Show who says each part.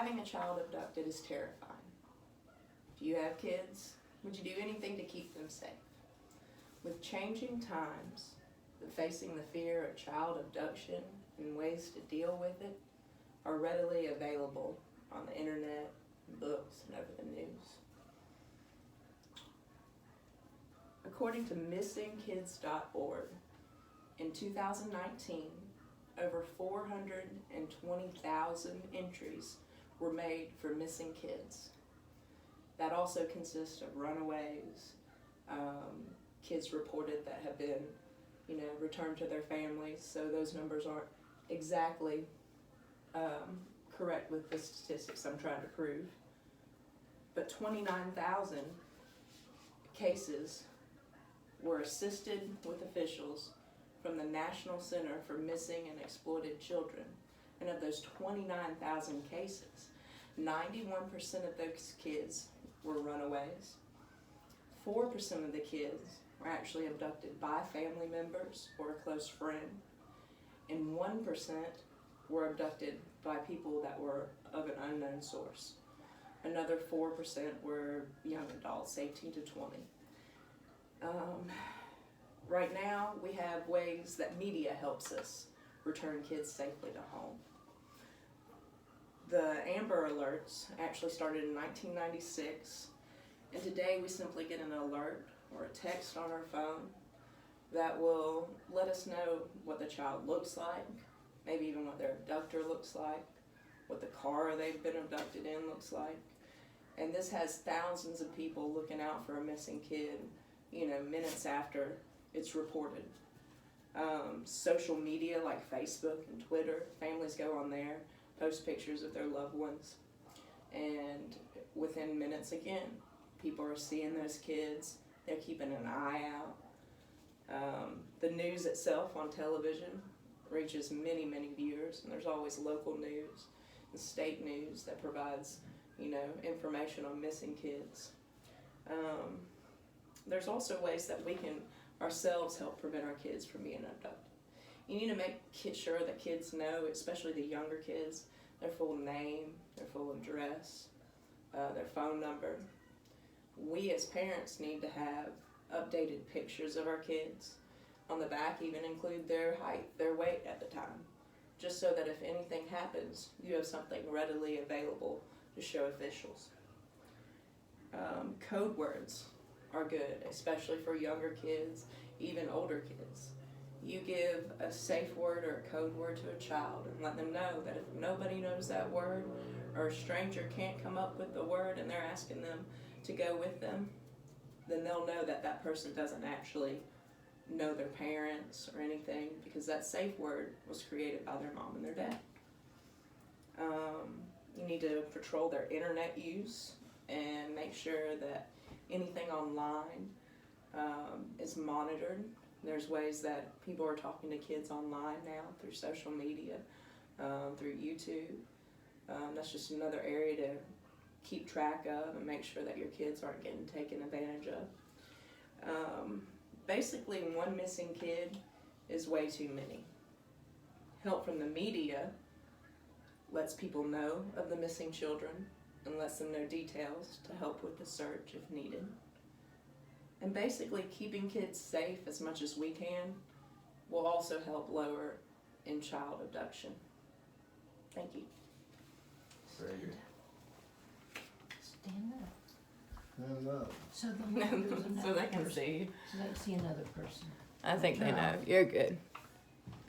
Speaker 1: Having a child abducted is terrifying. Do you have kids? Would you do anything to keep them safe? With changing times, facing the fear of child abduction and ways to deal with it are readily available on the internet, books, and over the news. According to missingkids.org, in 2019, over 420,000 entries were made for missing kids. That also consists of runaways, kids reported that have been, returned to their families. So those numbers aren't exactly correct with the statistics I'm trying to prove. But 29,000 cases were assisted with officials from the National Center for Missing and Exploited Children. And of those 29,000 cases, 91% of those kids were runaways. 4% of the kids were actually abducted by family members or a close friend. And 1% were abducted by people that were of an unknown source. Another 4% were young adults, 18 to 20. Right now, we have ways that media helps us return kids safely to home. The Amber Alerts actually started in 1996, and today we simply get an alert or a text on our phone that will let us know what the child looks like, maybe even what their abductor looks like, what the car they've been abducted in looks like. And this has thousands of people looking out for a missing kid, minutes after it's reported. Social media like Facebook and Twitter, families go on there, post pictures of their loved ones, and within minutes again, people are seeing those kids, they're keeping an eye out. The news itself on television reaches many, many viewers, and there's always local news and state news that provides, information on missing kids. There's also ways that we can ourselves help prevent our kids from being abducted. You need to make sure that kids know, especially the younger kids, their full name, their full address, their phone number. We as parents need to have updated pictures of our kids. On the back, even include their height, their weight at the time, just so that if anything happens, you have something readily available to show officials. Code words are good, especially for younger kids, even older kids. You give a safe word or a code word to a child and let them know that if nobody knows that word, or a stranger can't come up with the word and they're asking them to go with them, then they'll know that that person doesn't actually know their parents or anything, because that safe word was created by their mom and their dad. You need to patrol their internet use and make sure that anything online is monitored. There's ways that people are talking to kids online now through social media, through YouTube. That's just another area to keep track of and make sure that your kids aren't getting taken advantage of. Basically, one missing kid is way too many. Help from the media lets people know of the missing children and lets them know details to help with the search if needed. And basically, keeping kids safe as much as we can will also help lower in child abduction. Thank you.
Speaker 2: Very good.
Speaker 3: Stand up.
Speaker 2: Stand up.
Speaker 3: So there's another
Speaker 1: So they can
Speaker 3: person.
Speaker 1: see.
Speaker 3: So they see another person.
Speaker 1: I think they know. You're good.